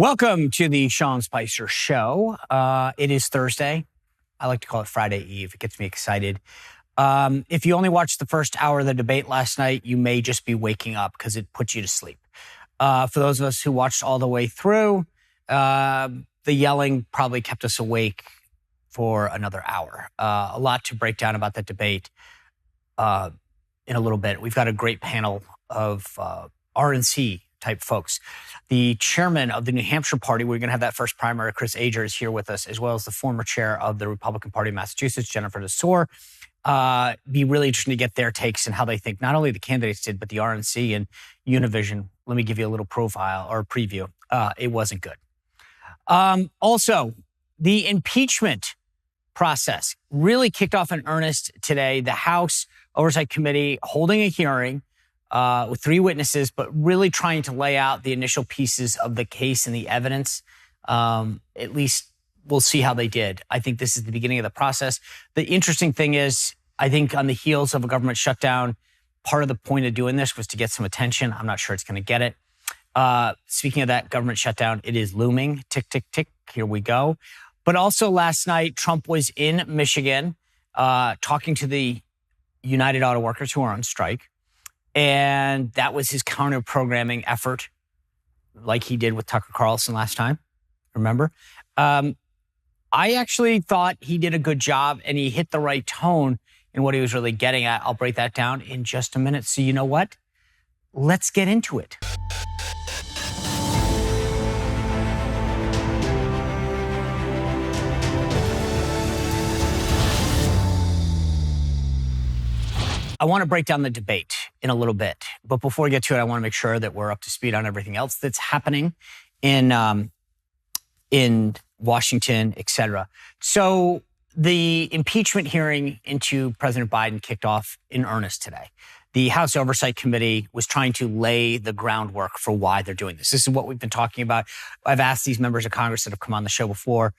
Welcome to the Sean Spicer Show. It is Thursday. I like to call it Friday Eve. It gets me excited. If you only watched the first hour of the debate last night, you may just be waking up because it puts you to sleep. For those of us who watched all the way through, the yelling probably kept us awake for another hour. A lot to break down about that debate in a little bit. We've got a great panel of RNC type folks. The chairman of the New Hampshire party, we're going to have that first primary, Chris Ager, is here with us, as well as the former chair of the Republican Party of Massachusetts, Jennifer Nassour. Be really interesting to get their takes and how they think not only the candidates did, but the RNC and Univision. Let me give you a little profile or preview. It wasn't good. Also, the impeachment process really kicked off in earnest today. The House Oversight Committee holding a hearing with 3 witnesses, but really trying to lay out the initial pieces of the case and the evidence. At least we'll see how they did. I think this is the beginning of the process. The interesting thing is, I think on the heels of a government shutdown, part of the point of doing this was to get some attention. I'm not sure it's going to get it. Speaking of that government shutdown, it is looming. Tick, tick, tick. Here we go. But also last night, Trump was in Michigan talking to the United Auto Workers who are on strike. And that was his counter-programming effort, like he did with Tucker Carlson last time. Remember? I actually thought he did a good job and he hit the right tone in what he was really getting at. I'll break that down in just a minute. So you know what? Let's get into it. I want to break down the debate in a little bit. But before we get to it, I want to make sure that we're up to speed on everything else that's happening in Washington, et cetera. So the impeachment hearing into President Biden kicked off in earnest today. The House Oversight Committee was trying to lay the groundwork for why they're doing this. This is what we've been talking about. I've asked these members of Congress that have come on the show before,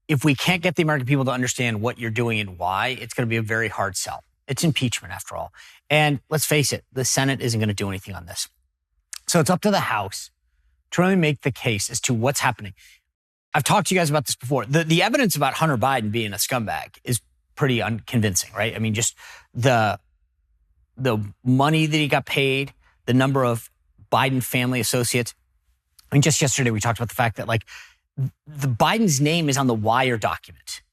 if we can't get the American people to understand what you're doing and why, it's going to be a very hard sell. It's impeachment, after all. And let's face it, the Senate isn't going to do anything on this. So it's up to the House to really make the case as to what's happening. I've talked to you guys about this before. The evidence about Hunter Biden being a scumbag is pretty unconvincing, right? I mean, just the money that he got paid, the number of Biden family associates. I mean, just yesterday we talked about the fact that, like, the Biden's name is on the wire document.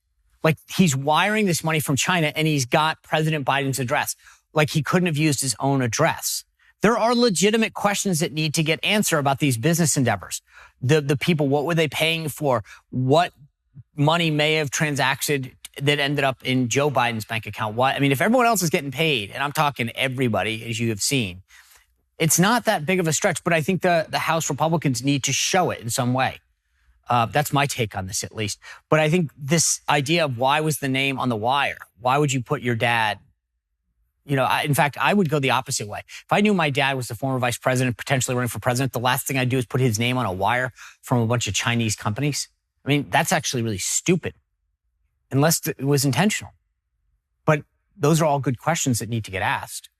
Like, he's wiring this money from China and he's got President Biden's address. Like, he couldn't have used his own address. There are legitimate questions that need to get answered about these business endeavors. The people, what were they paying for? What money may have transacted that ended up in Joe Biden's bank account? What? I mean, if everyone else is getting paid, and I'm talking everybody, as you have seen, it's not that big of a stretch, but I think the House Republicans need to show it in some way. That's my take on this, at least. But I think this idea of why was the name on the wire? Why would you put your dad? You know, in fact, I would go the opposite way. If I knew my dad was the former vice president, potentially running for president, the last thing I'd do is put his name on a wire from a bunch of Chinese companies. I mean, that's actually really stupid, unless it was intentional. But those are all good questions that need to get asked.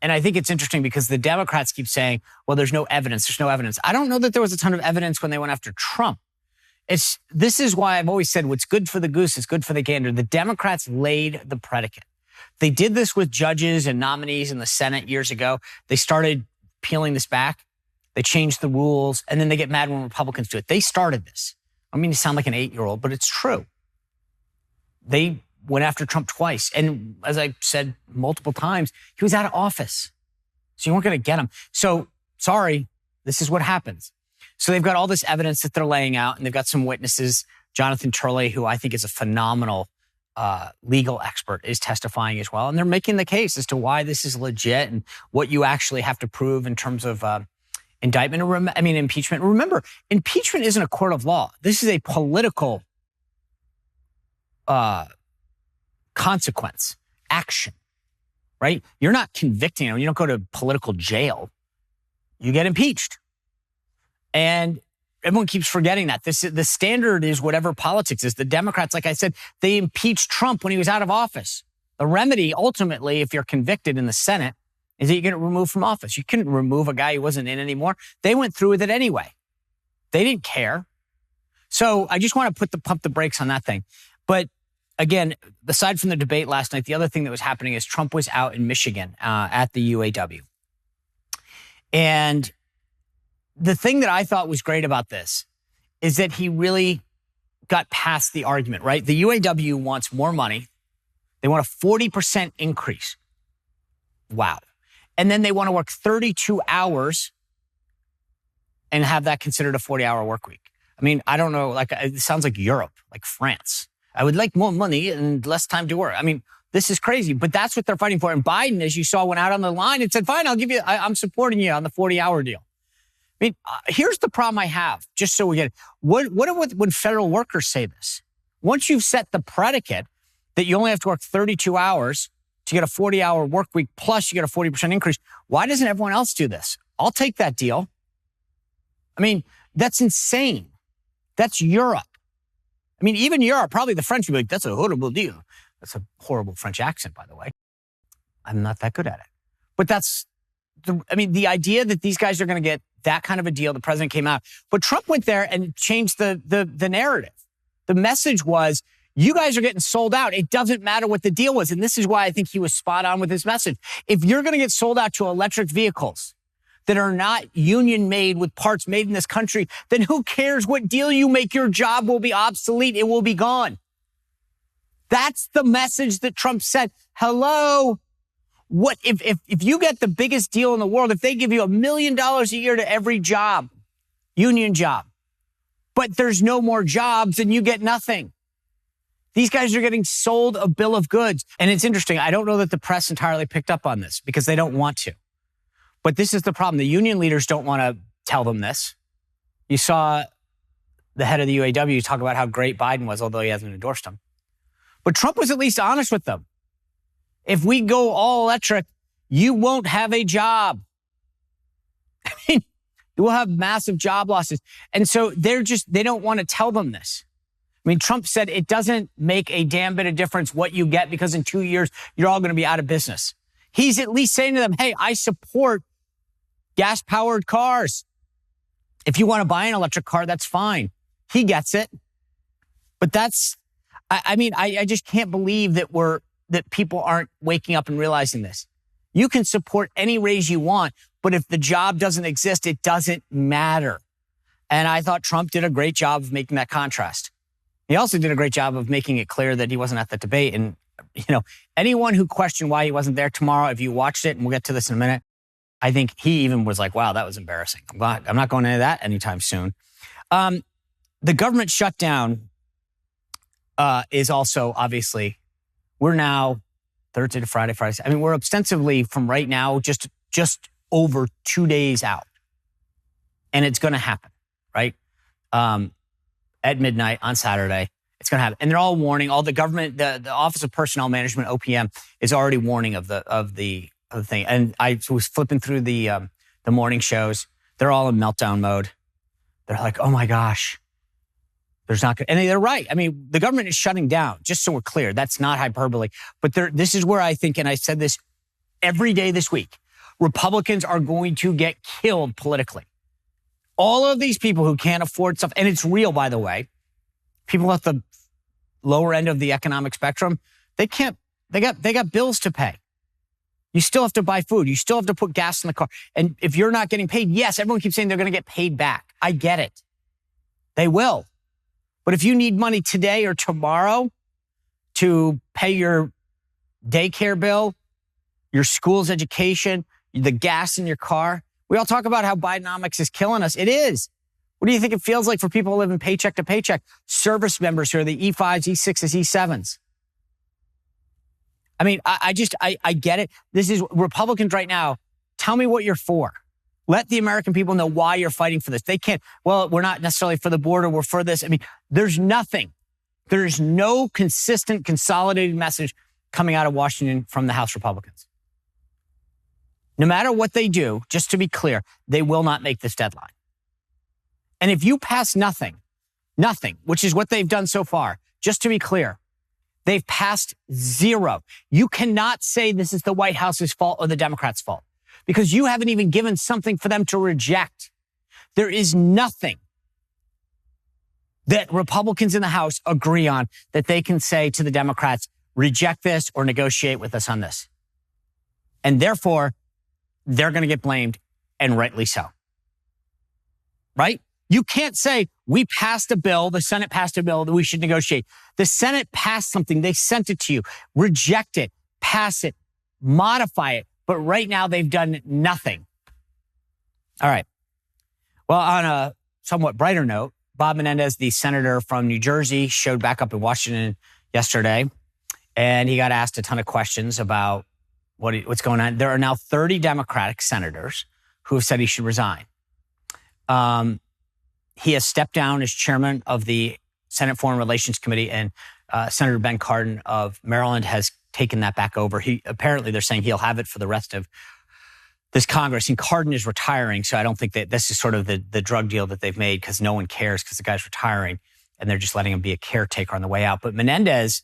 And I think it's interesting because the Democrats keep saying, well, there's no evidence. There's no evidence. I don't know that there was a ton of evidence when they went after Trump. This is why I've always said what's good for the goose is good for the gander. The Democrats laid the predicate. They did this with judges and nominees in the Senate years ago. They started peeling this back. They changed the rules, and then they get mad when Republicans do it. They started this. I mean to sound like an 8-year-old, but it's true. They went after Trump twice. And as I said multiple times, he was out of office. So you weren't going to get him. So sorry, this is what happens. So they've got all this evidence that they're laying out, and they've got some witnesses. Jonathan Turley, who I think is a phenomenal legal expert, is testifying as well. And they're making the case as to why this is legit and what you actually have to prove in terms of impeachment. Remember, impeachment isn't a court of law. This is a political consequence, action, right? You're not convicting them. You don't go to political jail. You get impeached. And everyone keeps forgetting that. The standard is whatever politics is. The Democrats, like I said, they impeached Trump when he was out of office. The remedy, ultimately, if you're convicted in the Senate, is that you get removed from office. You couldn't remove a guy who wasn't in anymore. They went through with it anyway. They didn't care. So I just want to pump the brakes on that thing. But again, aside from the debate last night, the other thing that was happening is Trump was out in Michigan at the UAW. And the thing that I thought was great about this is that he really got past the argument, right? The UAW wants more money. They want a 40% increase. Wow. And then they want to work 32 hours and have that considered a 40-hour work week. I mean, I don't know, like it sounds like Europe, like France. I would like more money and less time to work. I mean, this is crazy, but that's what they're fighting for. And Biden, as you saw, went out on the line and said, fine, I'll give you, I'm supporting you on the 40-hour deal. I mean, here's the problem I have, just so we get it. What when federal workers say this? Once you've set the predicate that you only have to work 32 hours to get a 40-hour work week, plus you get a 40% increase, why doesn't everyone else do this? I'll take that deal. I mean, that's insane. That's Europe. I mean, even Europe, probably the French would be like, that's a horrible deal. That's a horrible French accent, by the way. I'm not that good at it. But the idea that these guys are going to get that kind of a deal, the president came out. But Trump went there and changed the narrative. The message was, you guys are getting sold out. It doesn't matter what the deal was. And this is why I think he was spot on with his message. If you're going to get sold out to electric vehicles that are not union made with parts made in this country, then who cares what deal you make? Your job will be obsolete. It will be gone. That's the message that Trump said. Hello. What if you get the biggest deal in the world, if they give you $1 million a year to every job, union job, but there's no more jobs and you get nothing. These guys are getting sold a bill of goods. And it's interesting. I don't know that the press entirely picked up on this because they don't want to. But this is the problem. The union leaders don't want to tell them this. You saw the head of the UAW talk about how great Biden was, although he hasn't endorsed him. But Trump was at least honest with them. If we go all electric, you won't have a job. I mean, you will have massive job losses. And so they don't want to tell them this. I mean, Trump said it doesn't make a damn bit of difference what you get because in 2 years, you're all going to be out of business. He's at least saying to them, hey, I support gas-powered cars. If you want to buy an electric car, that's fine. He gets it. But I just can't believe that people aren't waking up and realizing this. You can support any raise you want, but if the job doesn't exist, it doesn't matter. And I thought Trump did a great job of making that contrast. He also did a great job of making it clear that he wasn't at the debate. And, anyone who questioned why he wasn't there tomorrow, if you watched it, and we'll get to this in a minute, I think he even was like, wow, that was embarrassing. I'm not going into that anytime soon. The government shutdown is also, obviously, we're now Thursday to Friday. I mean, we're ostensibly from right now just over 2 days out. And it's going to happen, right? At midnight on Saturday. It's going to happen. And they're all warning, all the government, the Office of Personnel Management, OPM, is already warning of the thing. And I was flipping through the morning shows. They're all in meltdown mode. They're like, oh my gosh, there's not good. And they're right. I mean, the government is shutting down, just so we're clear. That's not hyperbole. But this is where I think, and I said this every day this week, Republicans are going to get killed politically. All of these people who can't afford stuff, and it's real, by the way, people at the lower end of the economic spectrum, they got bills to pay. You still have to buy food. You still have to put gas in the car. And if you're not getting paid, yes, everyone keeps saying they're going to get paid back. I get it. They will. But if you need money today or tomorrow to pay your daycare bill, your school's education, the gas in your car, we all talk about how Bidenomics is killing us. It is. What do you think it feels like for people living paycheck to paycheck? Service members who are the E5s, E6s, E7s. I mean, I get it. This is Republicans right now. Tell me what you're for. Let the American people know why you're fighting for this. They can't, well, we're not necessarily for the border. We're for this. I mean, there's nothing. There's no consistent, consolidated message coming out of Washington from the House Republicans. No matter what they do, just to be clear, they will not make this deadline. And if you pass nothing, which is what they've done so far, just to be clear, they've passed zero. You cannot say this is the White House's fault or the Democrats' fault because you haven't even given something for them to reject. There is nothing that Republicans in the House agree on that they can say to the Democrats, reject this or negotiate with us on this. And therefore, they're going to get blamed, and rightly so. Right? You can't say, we passed a bill, the Senate passed a bill that we should negotiate. The Senate passed something, they sent it to you. Reject it, pass it, modify it. But right now, they've done nothing. All right. Well, on a somewhat brighter note, Bob Menendez, the senator from New Jersey, showed back up in Washington yesterday, and he got asked a ton of questions about what's going on. There are now 30 Democratic senators who have said he should resign. He has stepped down as chairman of the Senate Foreign Relations Committee, and Senator Ben Cardin of Maryland has taken that back over. Apparently, they're saying he'll have it for the rest of this Congress. And Cardin is retiring, so I don't think that this is sort of the drug deal that they've made because no one cares because the guy's retiring, and they're just letting him be a caretaker on the way out. But Menendez,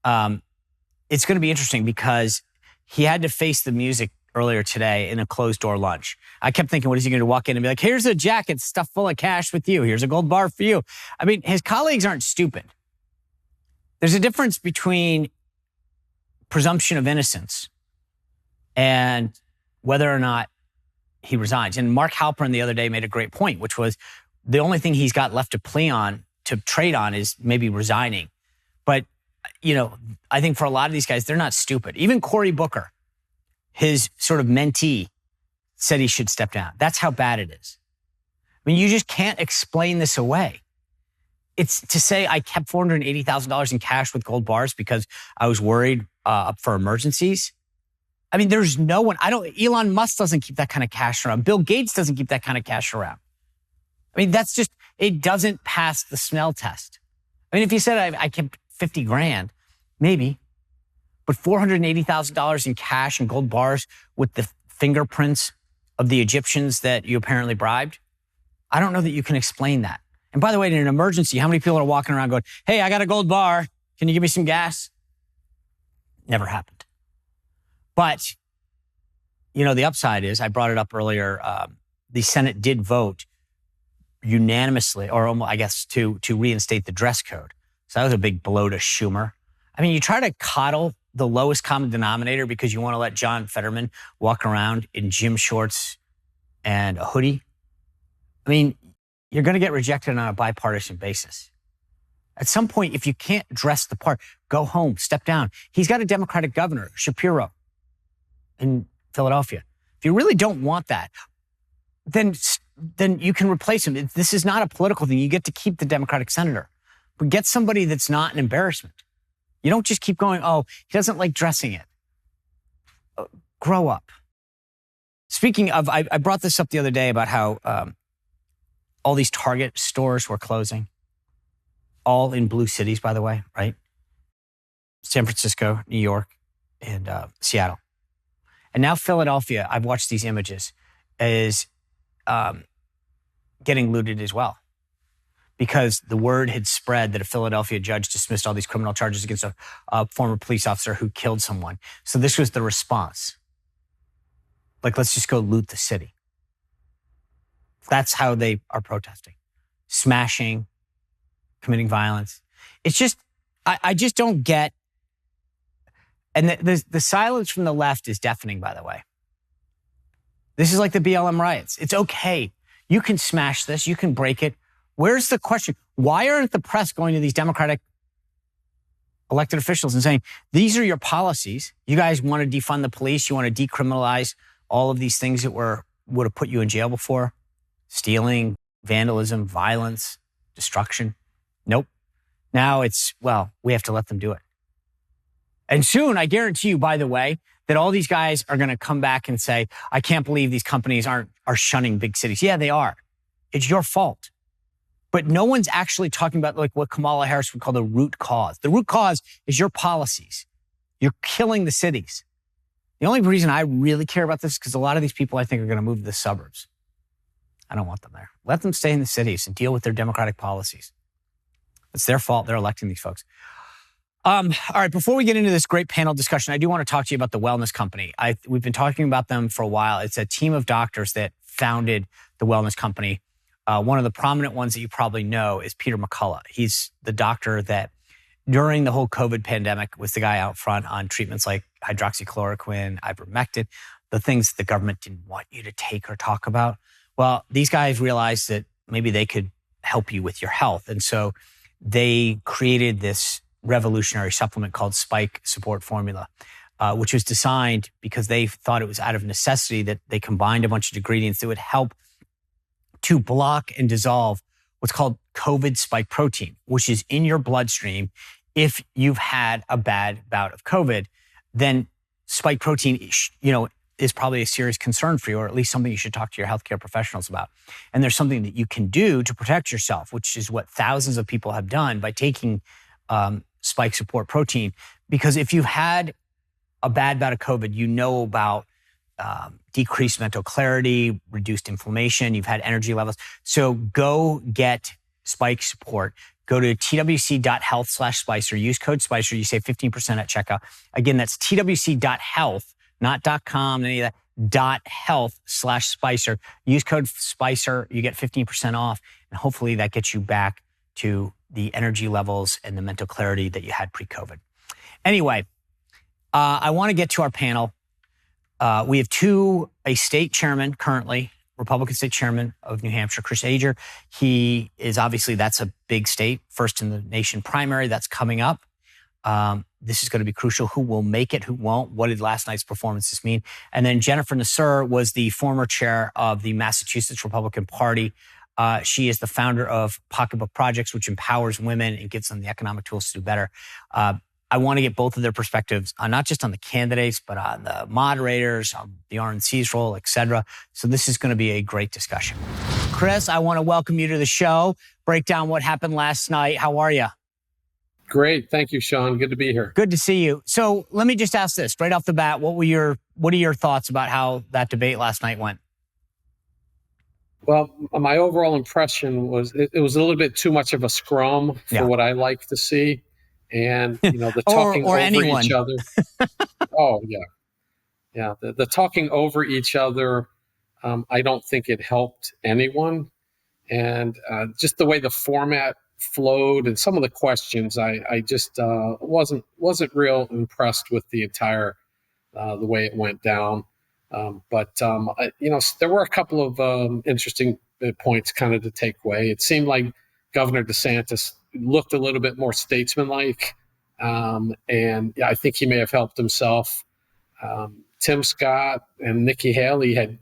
it's going to be interesting because he had to face the music earlier today in a closed-door lunch. I kept thinking, what is he going to walk in and be like, here's a jacket stuffed full of cash with you. Here's a gold bar for you. I mean, his colleagues aren't stupid. There's a difference between presumption of innocence and whether or not he resigns. And Mark Halperin the other day made a great point, which was the only thing he's got left to play on, to trade on, is maybe resigning. But, you know, I think for a lot of these guys, they're not stupid. Even Cory Booker, his sort of mentee, said he should step down. That's how bad it is. I mean, you just can't explain this away. It's to say I kept $480,000 in cash with gold bars because I was worried for emergencies. I mean, there's no one. Elon Musk doesn't keep that kind of cash around. Bill Gates doesn't keep that kind of cash around. I mean, that's just, it doesn't pass the smell test. I mean, if you said I kept 50 grand, maybe, but $480,000 in cash and gold bars with the fingerprints of the Egyptians that you apparently bribed, I don't know that you can explain that. And by the way, in an emergency, how many people are walking around going, hey, I got a gold bar. Can you give me some gas? Never happened. But, you know, the upside is, I brought it up earlier, the Senate did vote unanimously, or almost, I guess, to reinstate the dress code. So that was a big blow to Schumer. I mean, you try to coddle the lowest common denominator because you want to let John Fetterman walk around in gym shorts and a hoodie. I mean, you're going to get rejected on a bipartisan basis. At some point, if you can't dress the part, go home, step down. He's got a Democratic governor, Shapiro, in Philadelphia. If you really don't want that, then you can replace him. This is not a political thing. You get to keep the Democratic senator, but get somebody that's not an embarrassment. You don't just keep going, oh, he doesn't like dressing it. Grow up. Speaking of, I brought this up the other day about how all these Target stores were closing. All in blue cities, by the way, right? San Francisco, New York, and Seattle. And now Philadelphia, I've watched these images, is getting looted as well. Because the word had spread that a Philadelphia judge dismissed all these criminal charges against a former police officer who killed someone. So this was the response. Like, let's just go loot the city. That's how they are protesting. Smashing, committing violence. It's just, I just don't get, and the silence from the left is deafening, by the way. This is like the BLM riots. It's okay. You can smash this. You can break it. Where's the question? Why aren't the press going to these Democratic elected officials and saying, these are your policies. You guys want to defund the police. You want to decriminalize all of these things that would have put you in jail before. Stealing, vandalism, violence, destruction. Nope. Now it's, well, we have to let them do it. And soon, I guarantee you, by the way, that all these guys are going to come back and say, I can't believe these companies are shunning big cities. Yeah, they are. It's your fault. But no one's actually talking about like what Kamala Harris would call the root cause. The root cause is your policies. You're killing the cities. The only reason I really care about this is because a lot of these people I think are going to move to the suburbs. I don't want them there. Let them stay in the cities and deal with their Democratic policies. It's their fault. They're electing these folks. All right, before we get into this great panel discussion, I do want to talk to you about the Wellness Company. We've been talking about them for a while. It's a team of doctors that founded the Wellness Company. One of the prominent ones that you probably know is Peter McCullough. He's the doctor that during the whole COVID pandemic was the guy out front on treatments like hydroxychloroquine, ivermectin, the things the government didn't want you to take or talk about. Well, these guys realized that maybe they could help you with your health. And so they created this revolutionary supplement called Spike Support Formula, which was designed because they thought it was out of necessity that they combined a bunch of ingredients that would help to block and dissolve what's called COVID spike protein, which is in your bloodstream. If you've had a bad bout of COVID, then spike protein, is probably a serious concern for you, or at least something you should talk to your healthcare professionals about. And there's something that you can do to protect yourself, which is what thousands of people have done by taking spike support protein. Because if you've had a bad bout of COVID, you know about decreased mental clarity, reduced inflammation, you've had energy levels. So go get spike support. Go to twc.health/Spicer, use code Spicer, you save 15% at checkout. Again, that's twc.health, not .com, any of that, .health/Spicer. Use code Spicer, you get 15% off, and hopefully that gets you back to the energy levels and the mental clarity that you had pre-COVID. Anyway, I want to get to our panel. We have a state chairman currently, Republican state chairman of New Hampshire, Chris Ager. He is obviously, that's a big state, first in the nation primary that's coming up. This is going to be crucial. Who will make it? Who won't? What did last night's performances mean? And then Jennifer Nassour was the former chair of the Massachusetts Republican Party. She is the founder of Pocketbook Projects, which empowers women and gives them the economic tools to do better. I want to get both of their perspectives, not just on the candidates, but on the moderators, on the RNC's role, et cetera. So this is going to be a great discussion. Chris, I want to welcome you to the show, break down what happened last night. How are you? Great. Thank you, Sean. Good to be here. Good to see you. So let me just ask this right off the bat. What are your thoughts about how that debate last night went? Well, my overall impression was it was a little bit too much of a scrum for what I like to see. And, the talking or over anyone. each other. Oh, yeah. Yeah. The talking over each other, I don't think it helped anyone. And just the way the format flowed and some of the questions, I just wasn't real impressed with the entire, the way it went down. But there were a couple of interesting points kind of to take away. It seemed like Governor DeSantis looked a little bit more statesmanlike, and I think he may have helped himself. Tim Scott and Nikki Haley had,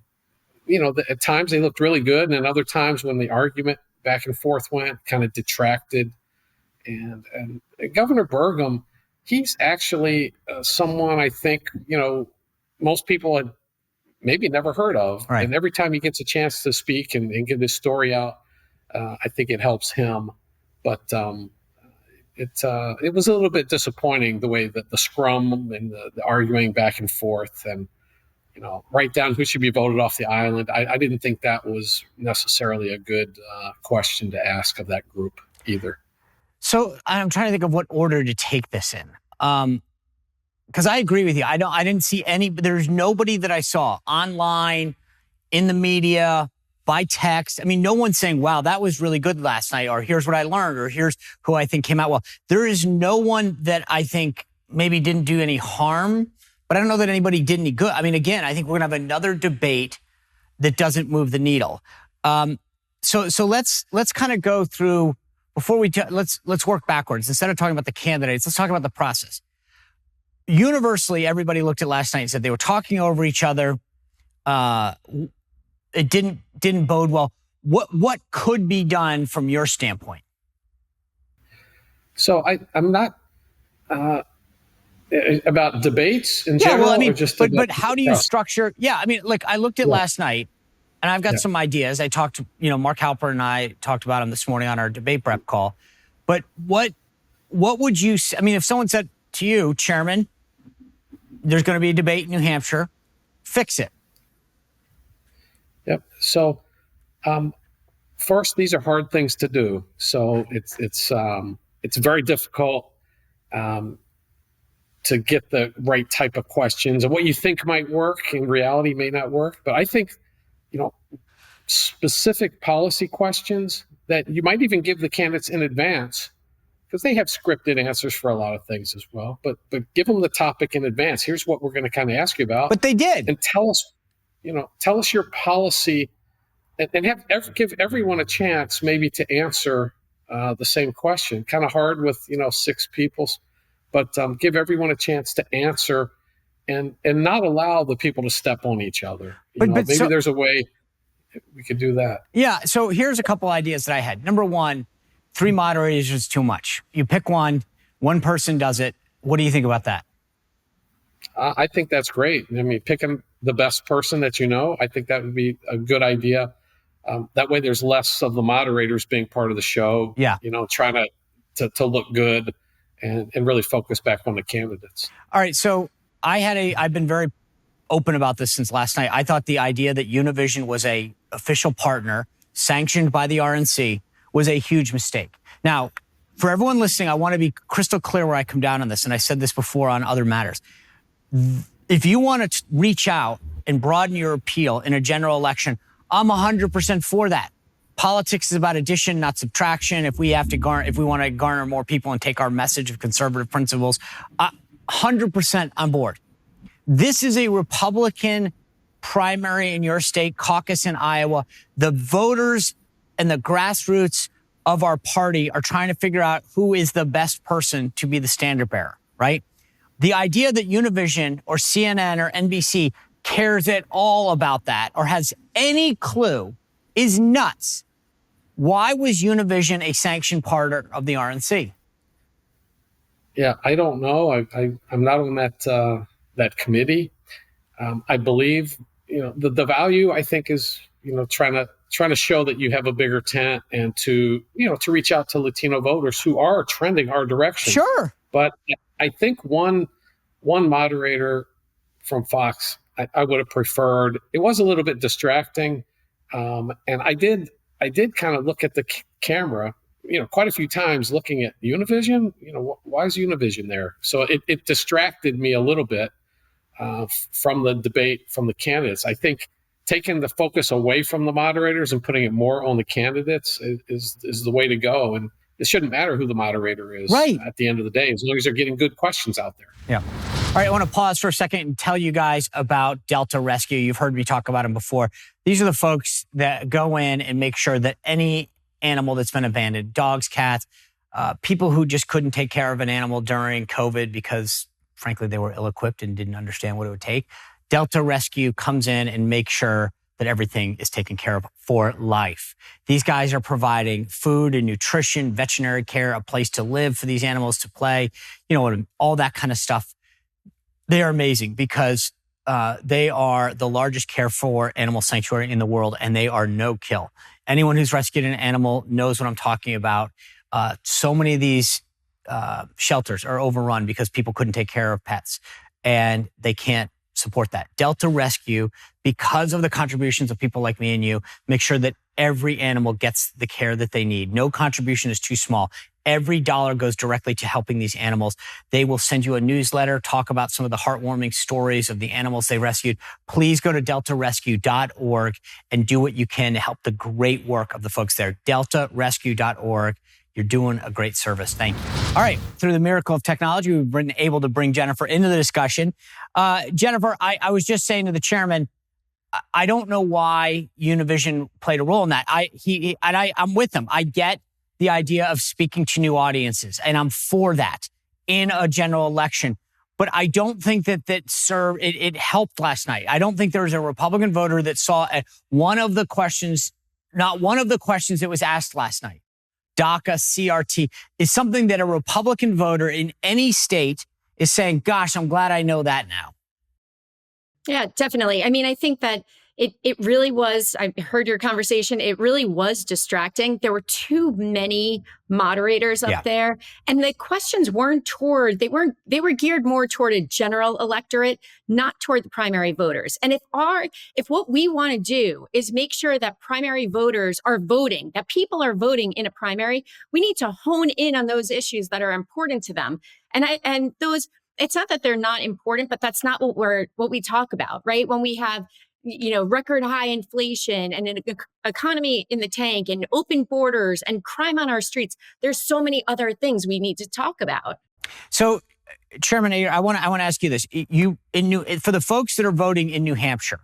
at times they looked really good, and then other times when the argument back and forth went, kind of detracted. And Governor Burgum, he's actually someone I think most people had maybe never heard of, right. And every time he gets a chance to speak and get his story out, I think it helps him. But it was a little bit disappointing the way that the scrum and the arguing back and forth, and write down who should be voted off the island. I didn't think that was necessarily a good question to ask of that group either. So I'm trying to think of what order to take this in. Because I agree with you. I didn't see there's nobody that I saw online, in the media, by text. I mean, no one's saying, wow, that was really good last night, or here's what I learned, or here's who I think came out well. There is no one that I think maybe didn't do any harm, but I don't know that anybody did any good. I mean, again, I think we're going to have another debate that doesn't move the needle. So let's kind of go through, before we, let's work backwards. Instead of talking about the candidates, let's talk about the process. Universally, everybody looked at last night and said they were talking over each other. It didn't bode well. What could be done from your standpoint? So I'm not about debates in general. Well, I mean, or just but how do you structure? Yeah, I mean, like I looked at last night, and I've got some ideas. I talked to Mark Halper and I talked about them this morning on our debate prep call. But what would you? I mean, if someone said to you, Chairman, there's going to be a debate in New Hampshire, fix it. Yep. So, first, these are hard things to do. So it's very difficult to get the right type of questions, and what you think might work in reality may not work. But I think, specific policy questions that you might even give the candidates in advance, because they have scripted answers for a lot of things as well. But give them the topic in advance. Here's what we're going to kind of ask you about. But they did. And tell us your policy, and give everyone a chance maybe to answer the same question. Kind of hard with 6 people, but give everyone a chance to answer, and not allow the people to step on each other. Maybe there's a way we could do that. Yeah. So here's a couple ideas that I had. Number one, 3 moderators is too much. You pick one person does it. What do you think about that? I think that's great. I mean, picking the best person that I think that would be a good idea. That way there's less of the moderators being part of the show. Yeah. Trying to look good and really focus back on the candidates. All right. So I've been very open about this since last night. I thought the idea that Univision was a official partner sanctioned by the RNC was a huge mistake. Now, for everyone listening, I want to be crystal clear where I come down on this. And I said this before on other matters. If you want to reach out and broaden your appeal in a general election, I'm 100% for that. Politics is about addition, not subtraction. If we want to garner more people and take our message of conservative principles, 100% on board. This is a Republican primary in your state, caucus in Iowa. The voters and the grassroots of our party are trying to figure out who is the best person to be the standard bearer, right? The idea that Univision or CNN or NBC cares at all about that or has any clue is nuts. Why was Univision a sanctioned partner of the RNC? Yeah, I don't know. I'm not on that committee. I believe the value, I think, is trying to show that you have a bigger tent, and to reach out to Latino voters who are trending our direction. Sure. But I think one moderator from Fox, I would have preferred. It was a little bit distracting, and I did kind of look at the camera, quite a few times, looking at Univision. Why is Univision there? So it distracted me a little bit from the debate, from the candidates. I think taking the focus away from the moderators and putting it more on the candidates is the way to go. And it shouldn't matter who the moderator is, right, at the end of the day, as long as they're getting good questions out there. Yeah. All right, I want to pause for a second and tell you guys about Delta Rescue. You've heard me talk about them before. These are the folks that go in and make sure that any animal that's been abandoned, dogs, cats, people who just couldn't take care of an animal during COVID because, frankly, they were ill-equipped and didn't understand what it would take. Delta Rescue comes in and makes sure that everything is taken care of for life. These guys are providing food and nutrition, veterinary care, a place to live for these animals to play, all that kind of stuff. They are amazing because they are the largest care for animal sanctuary in the world, and they are no kill. Anyone who's rescued an animal knows what I'm talking about. So many of these shelters are overrun because people couldn't take care of pets, and they can't support that. Delta Rescue, because of the contributions of people like me and you, make sure that every animal gets the care that they need. No contribution is too small. Every dollar goes directly to helping these animals. They will send you a newsletter, talk about some of the heartwarming stories of the animals they rescued. Please go to deltarescue.org and do what you can to help the great work of the folks there. deltarescue.org. You're doing a great service. Thank you. All right. Through the miracle of technology, we've been able to bring Jennifer into the discussion. Jennifer, I was just saying to the chairman, I don't know why Univision played a role in that. I'm with him. I get the idea of speaking to new audiences, and I'm for that in a general election. But I don't think that it helped last night. I don't think there was a Republican voter that saw not one of the questions that was asked last night. DACA, CRT, is something that a Republican voter in any state is saying, gosh, I'm glad I know that now. Yeah, definitely. I mean, I think that it really was, I heard your conversation, it really was distracting. There were too many moderators up there, and the questions weren't they were geared more toward a general electorate, not toward the primary voters. And if what we want to do is make sure that primary voters are voting, that people are voting in a primary, we need to hone in on those issues that are important to them. And those, it's not that they're not important, but that's not what we talk about, right? When we have record high inflation and an economy in the tank and open borders and crime on our streets. There's so many other things we need to talk about. So, Chairman Ager, I want to ask you this: for the folks that are voting in New Hampshire,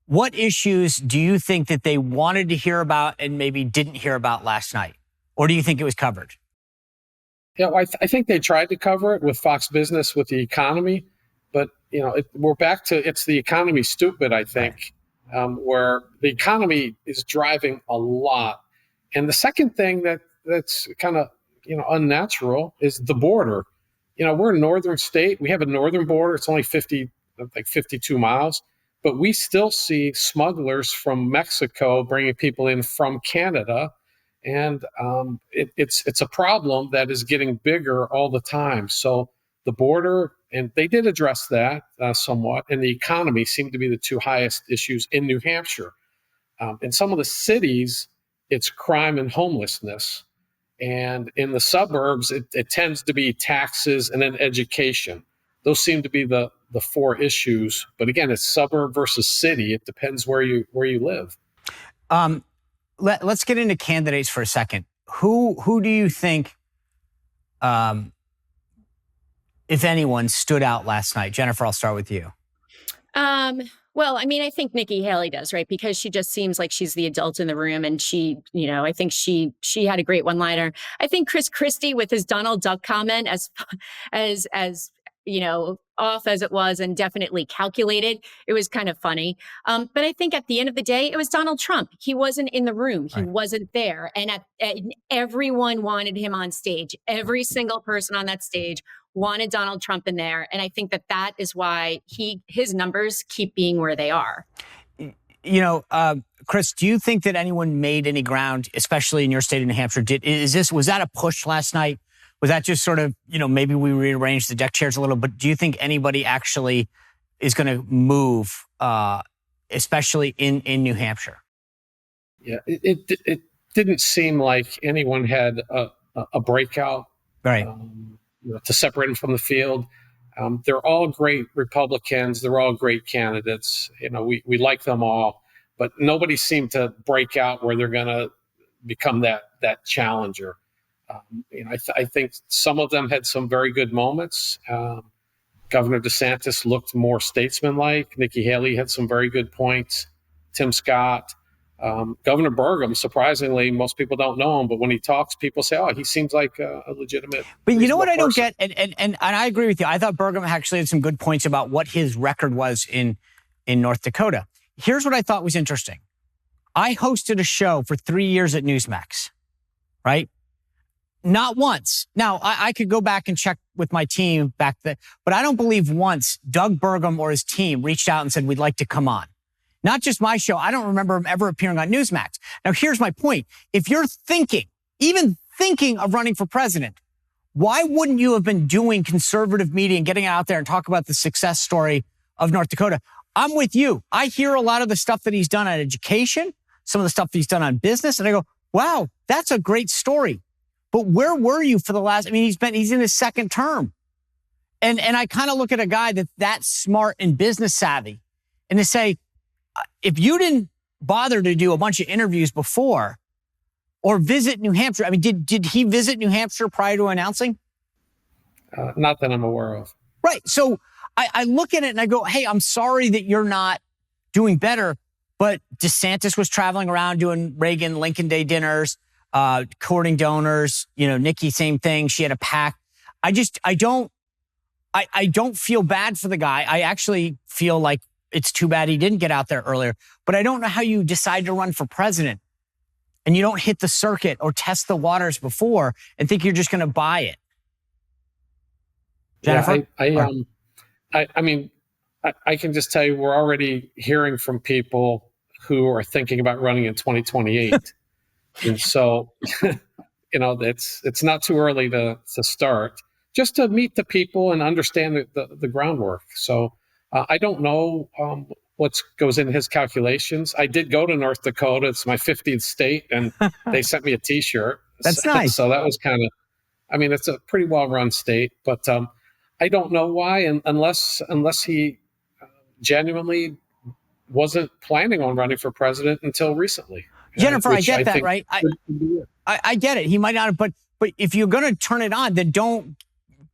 what issues do you think that they wanted to hear about and maybe didn't hear about last night, or do you think it was covered? Yeah, well, I think they tried to cover it with Fox Business with the economy, but we're back to it's the economy stupid. I think where the economy is driving a lot, and the second thing that's kind of unnatural is the border. We're a northern state. We have a northern border. It's only 52 miles, but we still see smugglers from Mexico bringing people in from Canada. And it's a problem that is getting bigger all the time. So the border, and they did address that somewhat, and the economy seem to be the two highest issues in New Hampshire. In some of the cities, it's crime and homelessness. And in the suburbs, it tends to be taxes and then education. Those seem to be the four issues. But again, it's suburb versus city. It depends where you live. Let's get into candidates for a second. Who do you think, if anyone, stood out last night? Jennifer, I'll start with you. Well, I mean, I think Nikki Haley does, right? Because she just seems like she's the adult in the room, and she, I think she had a great one-liner. I think Chris Christie with his Donald Duck comment, as off as it was and definitely calculated, it was kind of funny. But I think at the end of the day, it was Donald Trump. He wasn't in the room. He wasn't there. And everyone wanted him on stage. Every single person on that stage wanted Donald Trump in there. And I think that is why his numbers keep being where they are. Chris, do you think that anyone made any ground, especially in your state of New Hampshire? Was that a push last night? Was that just sort of, maybe we rearranged the deck chairs a little, but do you think anybody actually is going to move, especially in New Hampshire? Yeah, it didn't seem like anyone had a breakout. Right. To separate them from the field. They're all great Republicans. They're all great candidates. We like them all, but nobody seemed to break out where they're going to become that challenger. I think some of them had some very good moments. Governor DeSantis looked more statesmanlike. Nikki Haley had some very good points. Tim Scott. Governor Burgum, surprisingly, most people don't know him, but when he talks, people say, "Oh, he seems like a legitimate." But you know what I don't get, and I agree with you. I thought Burgum actually had some good points about what his record was in North Dakota. Here's what I thought was interesting. I hosted a show for 3 years at Newsmax, right? Not once. Now, I could go back and check with my team back then, but I don't believe once Doug Burgum or his team reached out and said, "We'd like to come on." Not just my show. I don't remember him ever appearing on Newsmax. Now, here's my point. If you're even thinking of running for president, why wouldn't you have been doing conservative media and getting out there and talk about the success story of North Dakota? I'm with you. I hear a lot of the stuff that he's done on education, some of the stuff that he's done on business, and I go, wow, that's a great story. But where were you for the last, he's in his second term. And I kind of look at a guy that's smart and business savvy and to say, if you didn't bother to do a bunch of interviews before or visit New Hampshire, did he visit New Hampshire prior to announcing? Not that I'm aware of. Right. So I look at it and I go, hey, I'm sorry that you're not doing better, but DeSantis was traveling around doing Reagan, Lincoln Day dinners, courting donors. Nikki, same thing. She had a pack. I don't feel bad for the guy. I actually feel like it's too bad he didn't get out there earlier. But I don't know how you decide to run for president and you don't hit the circuit or test the waters before and think you're just going to buy it. Jennifer? Yeah, I can just tell you we're already hearing from people who are thinking about running in 2028. And so, it's not too early to start, just to meet the people and understand the groundwork. So I don't know what goes into his calculations. I did go to North Dakota. It's my 50th state, and they sent me a T-shirt. That's nice. So that was kind of, it's a pretty well-run state, but I don't know why, and unless he genuinely wasn't planning on running for president until recently. Jennifer, I get that, right? I get it. He might not have, but if you're going to turn it on, then don't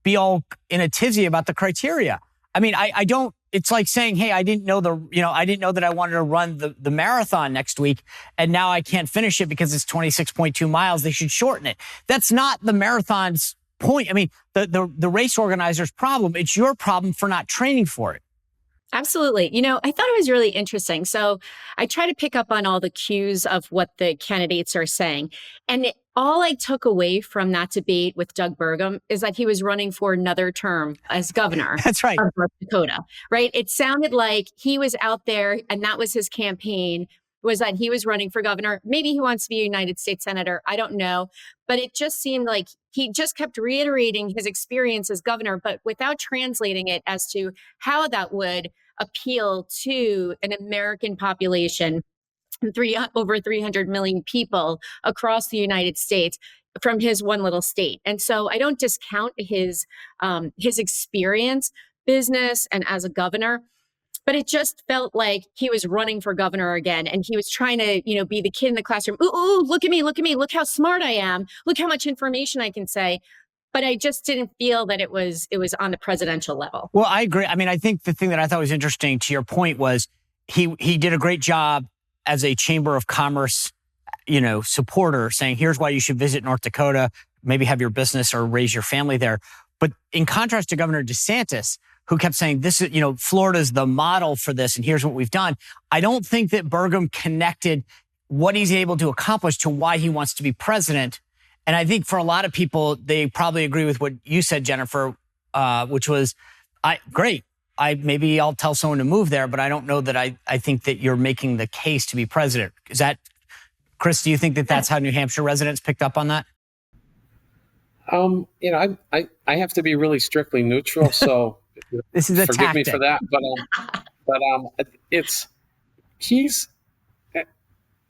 be all in a tizzy about the criteria. I mean, I don't. It's like saying, hey, I didn't know that I wanted to run the marathon next week, and now I can't finish it because it's 26.2 miles. They should shorten it. That's not the marathon's point. I mean, the race organizer's problem. It's your problem for not training for it. Absolutely. I thought it was really interesting. So I try to pick up on all the cues of what the candidates are saying. And all I took away from that debate with Doug Burgum is that he was running for another term as governor. That's right. Of North Dakota, right? It sounded like he was out there and that was his campaign, was that he was running for governor. Maybe he wants to be a United States senator. I don't know. But it just seemed like he just kept reiterating his experience as governor, but without translating it as to how that would appeal to an American population, over 300 million people across the United States from his one little state. And so I don't discount his experience, business, and as a governor. But it just felt like he was running for governor again. And he was trying to, be the kid in the classroom. Ooh, look at me. Look how smart I am. Look how much information I can say. But I just didn't feel that it was on the presidential level. Well, I agree. I mean, I think the thing that I thought was interesting to your point was he did a great job as a Chamber of Commerce, supporter, saying, here's why you should visit North Dakota, maybe have your business or raise your family there. But in contrast to Governor DeSantis, who kept saying, this is, Florida's the model for this, and here's what we've done. I don't think that Burgum connected what he's able to accomplish to why he wants to be president. And I think for a lot of people, they probably agree with what you said, Jennifer, which was, great. Maybe I'll tell someone to move there, but I don't know that I think that you're making the case to be president. Is that, Chris, do you think that that's how New Hampshire residents picked up on that? I have to be really strictly neutral, so this is a forgive tactic. me for that. But he's,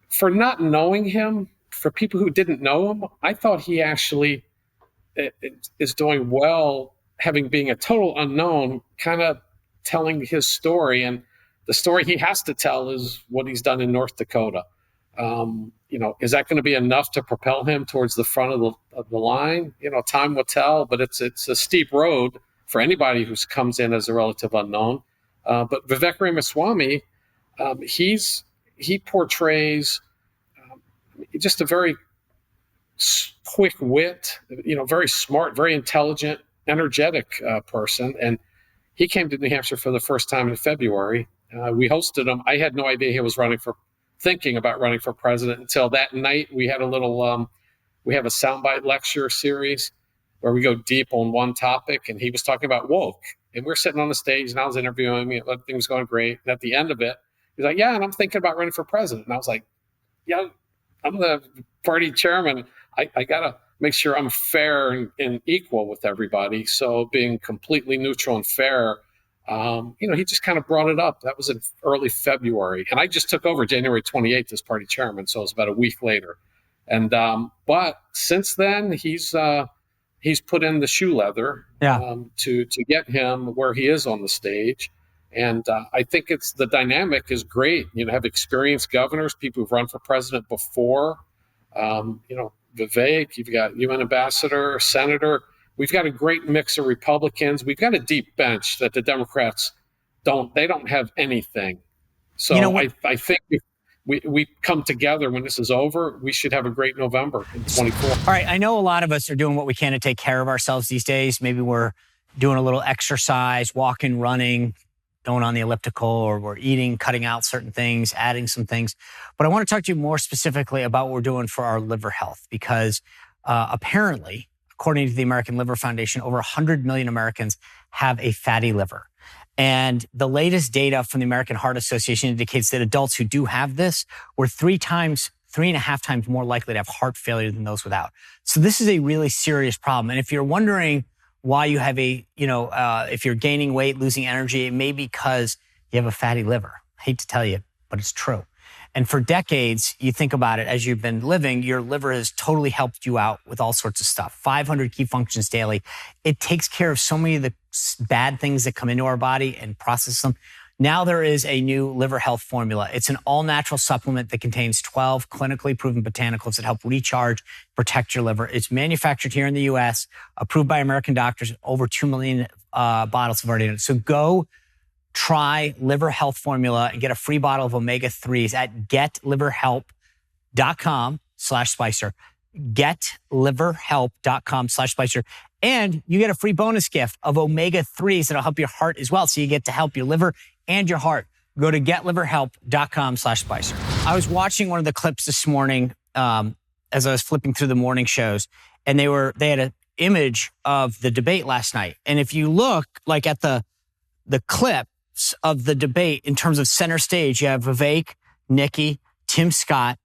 for not knowing him, for people who didn't know him, I thought he actually is doing well, being a total unknown, kind of telling his story. And the story he has to tell is what he's done in North Dakota. Is that going to be enough to propel him towards the front of the line? Time will tell, but it's a steep road for anybody who comes in as a relative unknown. But Vivek Ramaswamy, he portrays just a very quick wit, very smart, very intelligent, energetic person. And he came to New Hampshire for the first time in February. We hosted him. I had no idea he was thinking about running for president until that night. We had we have a soundbite lecture series where we go deep on one topic, and he was talking about woke. And we're sitting on the stage, and I was interviewing him. Everything was going great. And at the end of it, he's like, yeah, and I'm thinking about running for president. And I was like, yeah, I'm the party chairman. I got to make sure I'm fair and equal with everybody. So being completely neutral and fair, he just kind of brought it up. That was in early February. And I just took over January 28th as party chairman. So it was about a week later. And but since then, he's put in the shoe leather to get him where he is on the stage. And I think the dynamic is great. Have experienced governors, people who've run for president before. Vivek, you've got UN ambassador, senator. We've got a great mix of Republicans. We've got a deep bench that the Democrats don't have anything. So I think if we come together when this is over, we should have a great November in 24. All right. I know a lot of us are doing what we can to take care of ourselves these days. Maybe we're doing a little exercise, walking, running, going on the elliptical, or we're eating, cutting out certain things, adding some things. But I want to talk to you more specifically about what we're doing for our liver health, because apparently, according to the American Liver Foundation, over 100 million Americans have a fatty liver. And the latest data from the American Heart Association indicates that adults who do have this were 3.5 times more likely to have heart failure than those without. So this is a really serious problem. And if you're wondering why you have if you're gaining weight, losing energy, it may be because you have a fatty liver. I hate to tell you, but it's true. And for decades, you think about it, as you've been living, your liver has totally helped you out with all sorts of stuff. 500 key functions daily. It takes care of so many of the bad things that come into our body and processes them. Now there is a new liver health formula. It's an all-natural supplement that contains 12 clinically proven botanicals that help recharge, protect your liver. It's manufactured here in the U.S., approved by American doctors. Over 2 million bottles have already done it. So go try liver health formula and get a free bottle of omega-3s at getliverhelp.com/Spicer. Getliverhelp.com/Spicer. And you get a free bonus gift of omega-3s that'll help your heart as well. So you get to help your liver and your heart. Go to getliverhelp.com/Spicer. I was watching one of the clips this morning as I was flipping through the morning shows, and they had an image of the debate last night. And if you look like at the clips of the debate in terms of center stage, you have Vivek, Nikki, Tim Scott.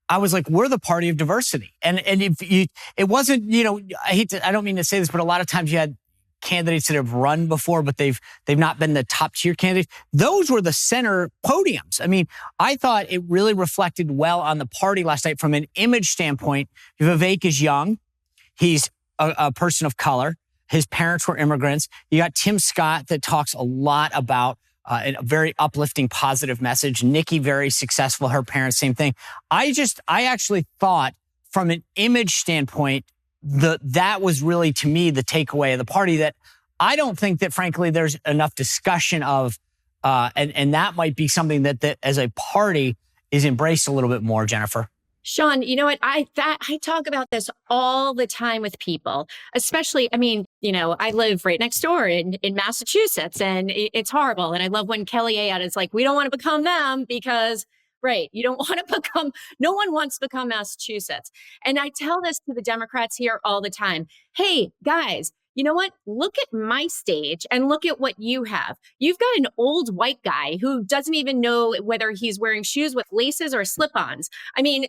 I was like, we're the party of diversity. And if it wasn't, I don't mean to say this, but a lot of times you had candidates that have run before, but they've not been the top tier candidates. Those were the center podiums. I mean, I thought it really reflected well on the party last night from an image standpoint. Vivek is young. He's a person of color. His parents were immigrants. You got Tim Scott that talks a lot about a very uplifting, positive message. Nikki, very successful. Her parents, same thing. I actually thought from an image standpoint, that was really, to me, the takeaway of the party, that I don't think that, frankly, there's enough discussion of, and that might be something that as a party is embraced a little bit more, Jennifer. Sean, you know what? I talk about this all the time with people, especially, I live right next door in Massachusetts, and it's horrible. And I love when Kelly Ayotte is like, we don't want to become them because, right, no one wants to become Massachusetts. And I tell this to the Democrats here all the time. Hey, guys, you know what? Look at my stage and look at what you have. You've got an old white guy who doesn't even know whether he's wearing shoes with laces or slip-ons.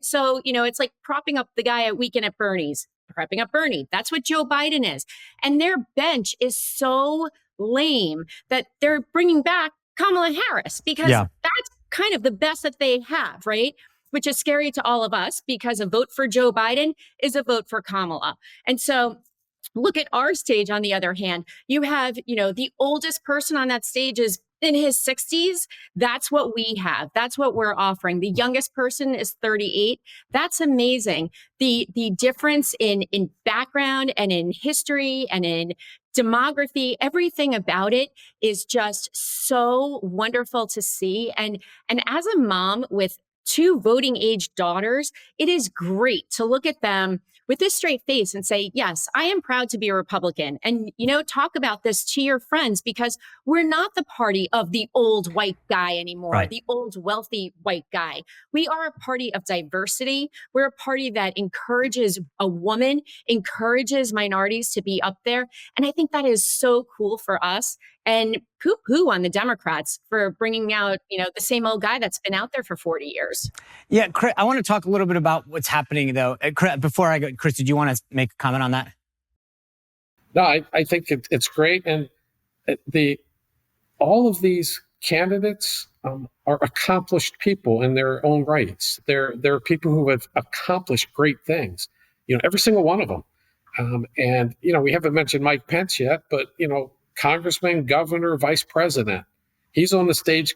So, it's like propping up the guy at Weekend at Bernie's, propping up Bernie. That's what Joe Biden is. And their bench is so lame that they're bringing back Kamala Harris because that's kind of the best that they have, right? Which is scary to all of us because a vote for Joe Biden is a vote for Kamala. And so look at our stage, on the other hand. You have, the oldest person on that stage is in his 60s. That's what we have. That's what we're offering. The youngest person is 38. That's amazing. The difference in background and in history and in demography, everything about it is just so wonderful to see. And as a mom with 2 voting age daughters, it is great to look at them with this straight face and say, yes, I am proud to be a Republican. And, talk about this to your friends, because we're not the party of the old white guy anymore, right? The old wealthy white guy. We are a party of diversity. We're a party that encourages a woman, encourages minorities to be up there. And I think that is so cool for us. And poo-poo on the Democrats for bringing out, the same old guy that's been out there for 40 years. Yeah, Chris, I want to talk a little bit about what's happening, though. Before I go, Chris, did you want to make a comment on that? No, I think it's great. And all of these candidates are accomplished people in their own rights. They're people who have accomplished great things, every single one of them. And we haven't mentioned Mike Pence yet, but, congressman, governor, vice president, he's on the stage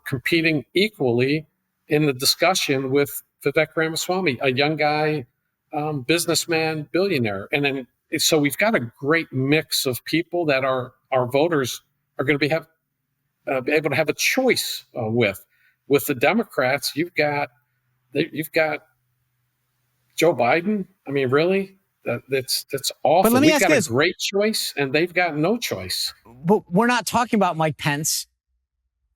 competing equally in the discussion with Vivek Ramaswamy, a young guy, businessman, billionaire. And then, so we've got a great mix of people that our voters are going to be able to have a choice with. With the Democrats, you've got Joe Biden. I mean, really? That's awful. But let me We've ask got this. a great choice, and they've got no choice. But we're not talking about Mike Pence.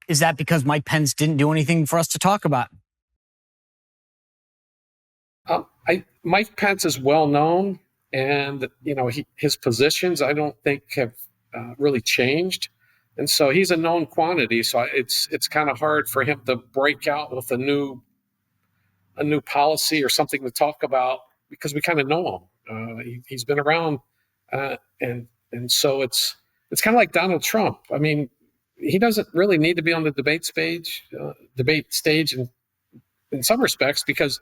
Is that because Mike Pence didn't do anything for us to talk about? Mike Pence is well known, and his positions I don't think have really changed, and so he's a known quantity. So it's kind of hard for him to break out with a new policy or something to talk about, because we kind of know him. He's been around, and so it's kind of like Donald Trump. I mean, he doesn't really need to be on the debate stage in some respects, because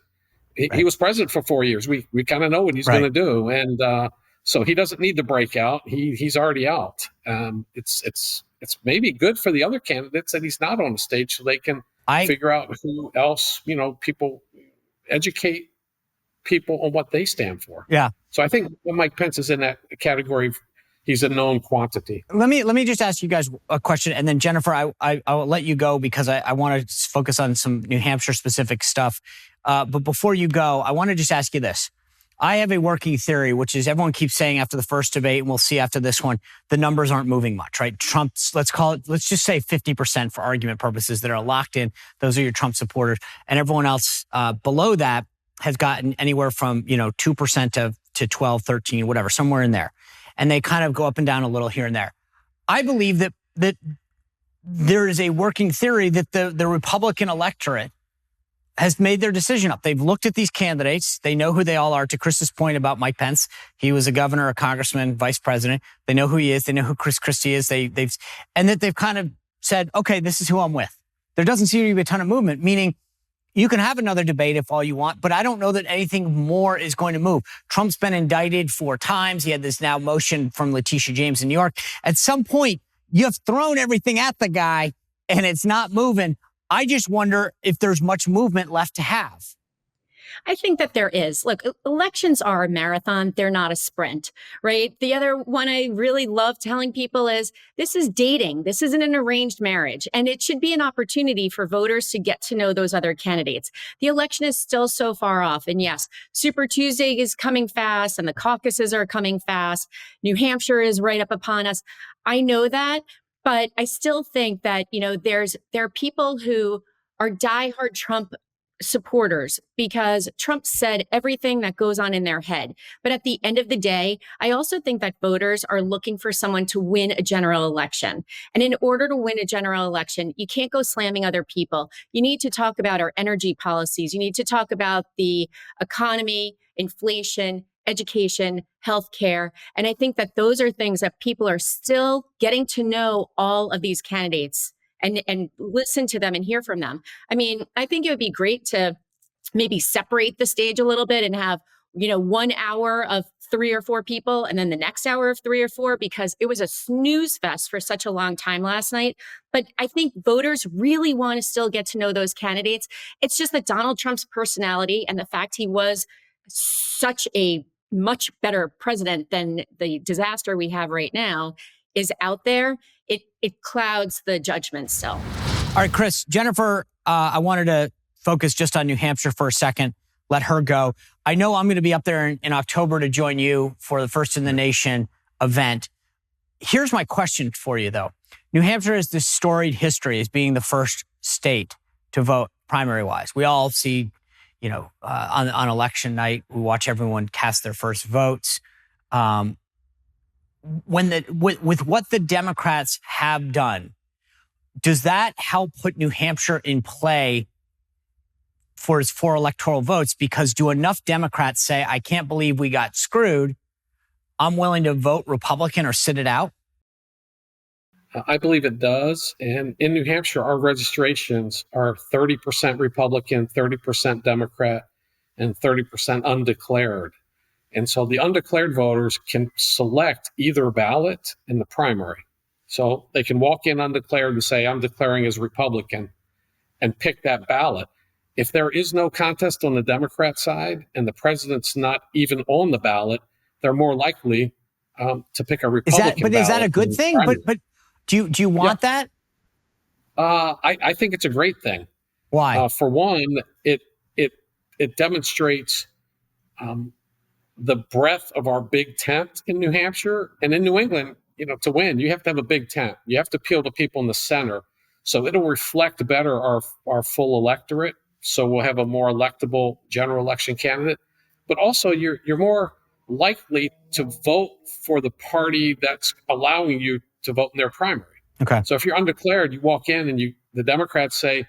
he was president for 4 years. We kind of know what he's going to do, and so he doesn't need to break out. He's already out. It's it's maybe good for the other candidates that he's not on the stage, so they can figure out who else, people educate people on what they stand for. Yeah. So I think Mike Pence is in that category. He's a known quantity. Let me just ask you guys a question, and then Jennifer, I'll let you go because I want to focus on some New Hampshire specific stuff. But before you go, I want to just ask you this. I have a working theory, which is everyone keeps saying after the first debate, and we'll see after this one, the numbers aren't moving much, right? Trump's, let's just say 50% for argument purposes that are locked in. Those are your Trump supporters. And everyone else below that has gotten anywhere from, 2% to 12, 13, whatever, somewhere in there. And they kind of go up and down a little here and there. I believe that there is a working theory that the Republican electorate has made their decision up. They've looked at these candidates. They know who they all are. To Chris's point about Mike Pence, he was a governor, a congressman, vice president. They know who he is. They know who Chris Christie is. And that they've kind of said, okay, this is who I'm with. There doesn't seem to be a ton of movement, meaning you can have another debate if all you want, but I don't know that anything more is going to move. Trump's been indicted 4 times. He had this now motion from Letitia James in New York. At some point, you've thrown everything at the guy and it's not moving. I just wonder if there's much movement left to have. I think that there is. Look, elections are a marathon. They're not a sprint, right? The other one I really love telling people is this is dating. This isn't an arranged marriage. And it should be an opportunity for voters to get to know those other candidates. The election is still so far off. And yes, Super Tuesday is coming fast and the caucuses are coming fast. New Hampshire is right up upon us. I know that, but I still think that, there are people who are diehard Trump supporters because Trump said everything that goes on in their head. But at the end of the day, I also think that voters are looking for someone to win a general election. And in order to win a general election, you can't go slamming other people. You need to talk about our energy policies. You need to talk about the economy, inflation, education, healthcare. And I think that those are things that people are still getting to know all of these candidates and listen to them and hear from them. I mean, I think it would be great to maybe separate the stage a little bit and have, 1 hour of 3 or 4 people and then the next hour of 3 or 4, because it was a snooze fest for such a long time last night. But I think voters really want to still get to know those candidates. It's just that Donald Trump's personality and the fact he was such a much better president than the disaster we have right now is out there. It clouds the judgment still. All right, Chris, Jennifer, I wanted to focus just on New Hampshire for a second, let her go. I know I'm going to be up there in October to join you for the First in the Nation event. Here's my question for you, though. New Hampshire has this storied history as being the first state to vote primary-wise. We all see, on election night, we watch everyone cast their first votes. With what the Democrats have done, does that help put New Hampshire in play for its 4 electoral votes? Because do enough Democrats say, I can't believe we got screwed, I'm willing to vote Republican or sit it out? I believe it does. And in New Hampshire, our registrations are 30% Republican, 30% Democrat, and 30% undeclared. And so the undeclared voters can select either ballot in the primary. So they can walk in undeclared and say, I'm declaring as Republican, and pick that ballot. If there is no contest on the Democrat side and the president's not even on the ballot, they're more likely to pick a Republican ballot. Is that a good thing? But do you want that? I think it's a great thing. Why? For one, it demonstrates the breadth of our big tent in New Hampshire. And in New England, to win, you have to have a big tent. You have to appeal to people in the center. So it'll reflect better our full electorate. So we'll have a more electable general election candidate. But also you're more likely to vote for the party that's allowing you to vote in their primary. Okay. So if you're undeclared, you walk in and the Democrats say,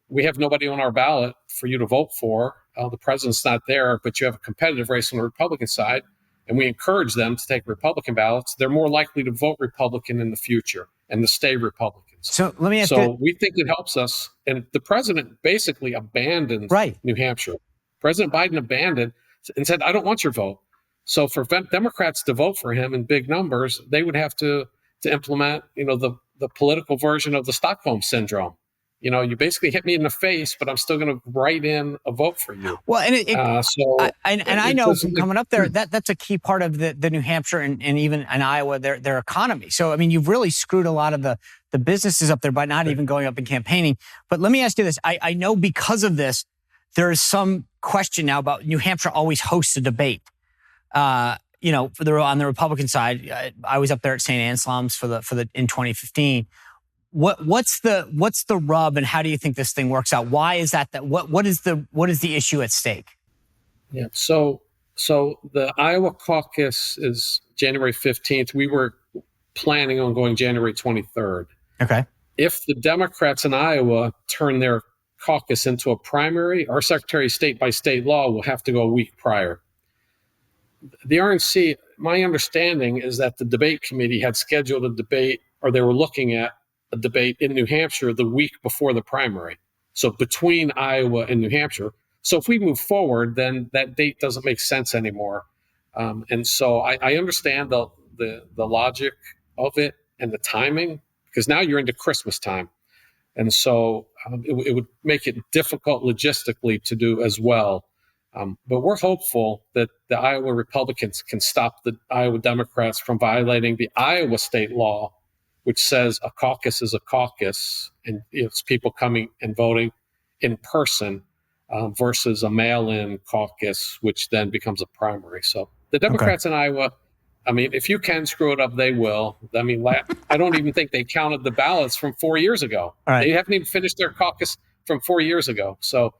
we have nobody on our ballot for you to vote for. The president's not there, but you have a competitive race on the Republican side, and we encourage them to take Republican ballots. They're more likely to vote Republican in the future and to stay Republicans. So let me ask you. So we think it helps us. And the president basically abandoned New Hampshire. President Biden abandoned and said, I don't want your vote. So for Democrats to vote for him in big numbers, they would have to implement, the the political version of the Stockholm syndrome. You know, you basically hit me in the face, but I'm still going to write in a vote for you. Well, and I know from coming up there, that's a key part of the New Hampshire and even in Iowa, their economy. So, I mean, you've really screwed a lot of the businesses up there by not even going up and campaigning. But let me ask you this. I know because of this, there is some question now about New Hampshire always hosts a debate. You know, on the Republican side, I was up there at St. Anselm's in 2015. What's the rub, and how do you think this thing works out? Why is that what is the issue at stake? Yeah. So the Iowa caucus is January 15th. We were planning on going January 23rd. Okay. If the Democrats in Iowa turn their caucus into a primary, our Secretary of State by state law will have to go a week prior. The RNC, my understanding is that the debate committee had scheduled a debate, or they were looking at a debate in New Hampshire the week before the primary. So between Iowa and New Hampshire. So if we move forward, then that date doesn't make sense anymore. And so I understand the logic of it and the timing, because now you're into Christmas time. And so it would make it difficult logistically to do as well. But we're hopeful that the Iowa Republicans can stop the Iowa Democrats from violating the Iowa state law, which says a caucus is a caucus, and it's people coming and voting in person versus a mail-in caucus, which then becomes a primary. So the Democrats in Iowa, I mean, if you can screw it up, they will. I mean, I don't even think they counted the ballots from 4 years ago. Right. They haven't even finished their caucus from 4 years ago. So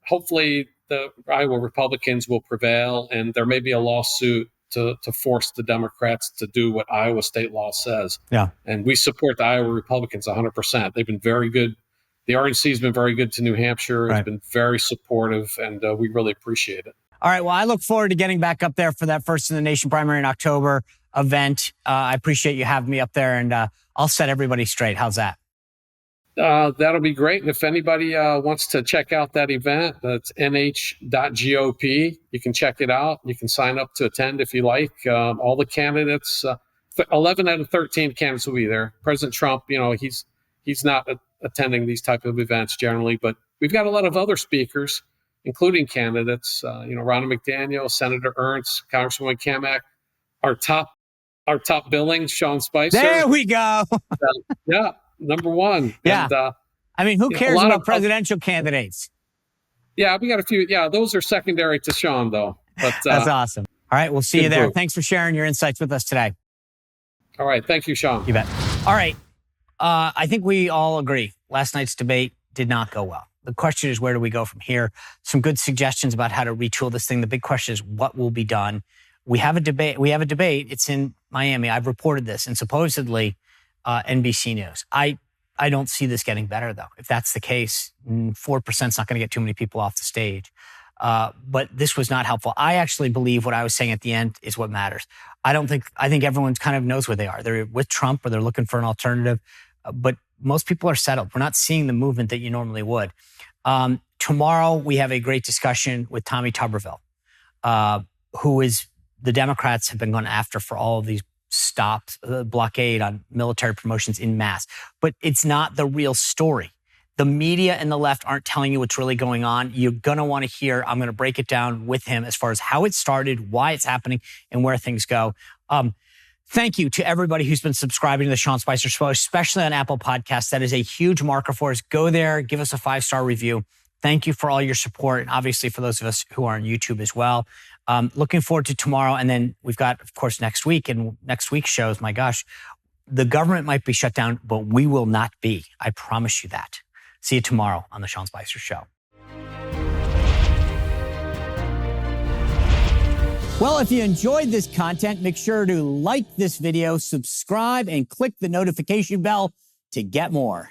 hopefully the Iowa Republicans will prevail, and there may be a lawsuit to force the Democrats to do what Iowa state law says. Yeah. And we support the Iowa Republicans 100%. They've been very good. The RNC has been very good to New Hampshire. It's been very supportive, and we really appreciate it. All right. Well, I look forward to getting back up there for that First in the Nation primary in October event. I appreciate you having me up there, and I'll set everybody straight. How's that? That'll be great. And if anybody wants to check out that event, that's nh.gop. You can check it out. You can sign up to attend if you like. All the candidates, 11 out of 13 candidates will be there. President Trump, you know, he's not attending these type of events generally, but we've got a lot of other speakers, including candidates. You know, Ronna McDaniel, Senator Ernst, Congresswoman Kamak, our top billing, Sean Spicer. There we go. Yeah. Number one. Yeah. And, I mean, who cares about presidential candidates? Yeah, we got a few. Yeah, those are secondary to Sean, though. But that's awesome. All right, we'll see you there. Group. Thanks for sharing your insights with us today. All right. Thank you, Sean. You bet. All right. I think we all agree last night's debate did not go well. The question is, where do we go from here? Some good suggestions about how to retool this thing. The big question is, what will be done? We have a debate. It's in Miami. I've reported this, and supposedly NBC News. I don't see this getting better, though. If that's the case, 4% is not going to get too many people off the stage. But this was not helpful. I actually believe what I was saying at the end is what matters. I think everyone kind of knows where they are. They're with Trump or they're looking for an alternative. But most people are settled. We're not seeing the movement that you normally would. Tomorrow, we have a great discussion with Tommy Tuberville, who is the Democrats have been going after for all of these stops, blockade on military promotions en masse. But it's not the real story. The media and the left aren't telling you what's really going on. You're going to want to hear, I'm going to break it down with him as far as how it started, why it's happening, and where things go. Thank you to everybody who's been subscribing to the Sean Spicer Show, especially on Apple Podcasts. That is a huge marker for us. Go there, give us a 5-star review. Thank you for all your support, and obviously for those of us who are on YouTube as well. Looking forward to tomorrow, and then we've got, of course, next week. And next week's shows, my gosh, the government might be shut down, but we will not be. I promise you that. See you tomorrow on the Sean Spicer Show. Well, if you enjoyed this content, make sure to like this video, subscribe, and click the notification bell to get more.